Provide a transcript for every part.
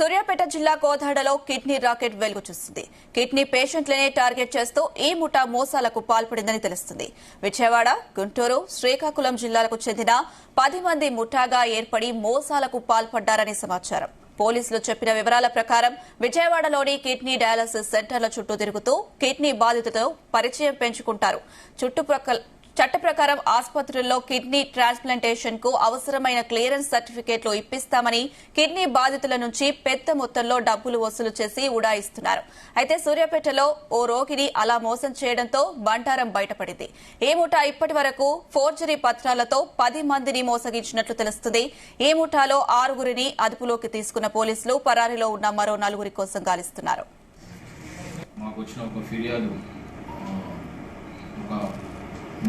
సూర్యాపేట జిల్లా కోదాడలో kidney racket వెలుగు చూస్తుంది. కిడ్నీ పేషెంట్లనే టార్గెట్ చేస్తూ ఈ ముఠా మోసాలకు పాల్పడిందని తెలుస్తుంది. విజయవాడ, గుంటూరు, శ్రీకాకుళం జిల్లాలకు చెందిన 10 మంది ముఠాగా ఏర్పడి మోసాలకు పాల్పడ్డారని సమాచారం. పోలీసులు చెప్పిన వివరాల ప్రకారం విజయవాడలోని కిడ్నీ డయాలసిస్ సెంటర్ల చుట్టూ తిరుగుతూ కిడ్నీ బాధితులతో పరిచయం పెంచుకుంటారు. చట్ట ప్రకారం ఆసుపత్రుల్లో కిడ్నీ ట్రాన్స్ప్లాంటేషన్ కు అవసరమైన క్లియరెన్స్ సర్టిఫికేట్లు ఇప్పిస్తామని కిడ్నీ బాధితుల నుంచి పెద్ద మొత్తంలో డబ్బులు వసూలు చేసి ఉడాయిస్తున్నారు. అయితే సూర్యాపేటలో ఓ రోగిని అలా మోసం చేయడంతో బండారం బయటపడింది. ఈ ముఠా ఇప్పటి వరకు ఫోర్జరీ పత్రాలతో 10 మందిని మోసగించినట్లు తెలుస్తుంది. ఈ ముఠాలో 6గురిని అదుపులోకి తీసుకున్న పోలీసులు పరారీలో ఉన్న మరో 4 కోసం గాలిస్తున్నారు.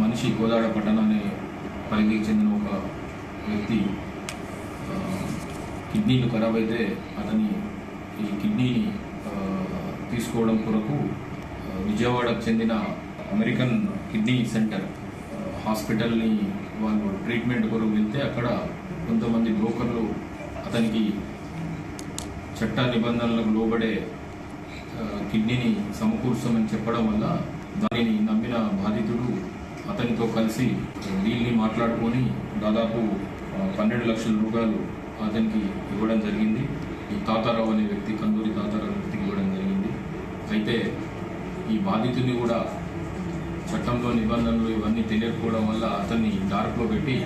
మనిషి కోదాడ పట్టణాన్ని పరిధికి చెందిన ఒక వ్యక్తి కిడ్నీలు ఖరాబ్ అయితే అతని ఈ కిడ్నీని తీసుకోవడం కొరకు విజయవాడకు చెందిన అమెరికన్ కిడ్నీ సెంటర్ హాస్పిటల్ని వాళ్ళు ట్రీట్మెంట్ కొరకు వెళ్తే అక్కడ కొంతమంది బ్రోకర్లు అతనికి చట్ట నిబంధనలకు లోబడే కిడ్నీని సమకూర్చమని చెప్పడం వల్ల దానిని నమ్మిన బాధితుడు అతనితో కలిసి డీల్ని మాట్లాడుకొని దాదాపు 12 లక్షల రూపాయలు అతనికి ఇవ్వడం జరిగింది. ఈ తాతారావు అనే వ్యక్తి, కందూరి తాతారావు వ్యక్తికి ఇవ్వడం జరిగింది. అయితే ఈ బాధితుడిని కూడా చట్టంలో నిబంధనలు ఇవన్నీ తెలియకపోవడం వల్ల అతన్ని డార్క్లో పెట్టి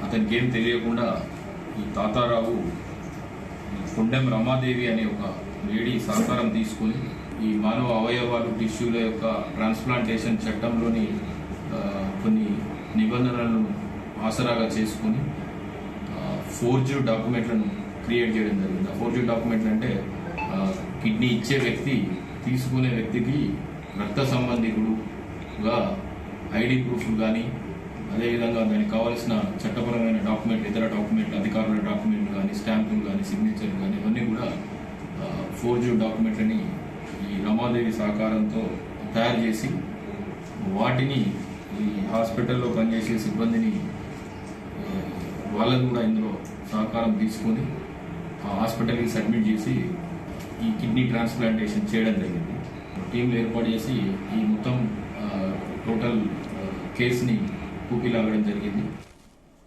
అతనికి ఏం తెలియకుండా ఈ తాతారావు కొండెం రమాదేవి అనే ఒక లేడీ సహకారం తీసుకుని ఈ మానవ అవయవాలు టిష్యూల యొక్క ట్రాన్స్ప్లాంటేషన్ చట్టంలోని కొన్ని నిబంధనలను ఆసరాగా చేసుకుని ఫోర్జ్డ్ డాక్యుమెంట్లను క్రియేట్ చేయడం జరిగింది. ఆ ఫోర్జ్డ్ డాక్యుమెంట్లు అంటే కిడ్నీ ఇచ్చే వ్యక్తి తీసుకునే వ్యక్తికి రక్త సంబంధికుడుగా ఐడి ప్రూఫ్లు కానీ అదేవిధంగా దానికి కావాల్సిన చట్టపరమైన డాక్యుమెంట్లు, ఇతర డాక్యుమెంట్లు, అధికారుల డాక్యుమెంట్లు కానీ, స్టాంపులు కానీ, సిగ్నేచర్లు కానీ ఇవన్నీ కూడా ఫోర్జ్డ్ డాక్యుమెంట్లని ఈ రమాదేవి సహకారంతో తయారు చేసి వాటిని ఈ హాస్పిటల్లో పనిచేసే సిబ్బందిని వాళ్ళని కూడా ఇందులో సహకారం తీసుకొని ఆ హాస్పిటల్కి సబ్మిట్ చేసి ఈ కిడ్నీ ట్రాన్స్ప్లాంటేషన్ చేయడం జరిగింది. టీంలు ఏర్పాటు చేసి ఈ మొత్తం టోటల్ కేసుని కూపీలాగడం జరిగింది.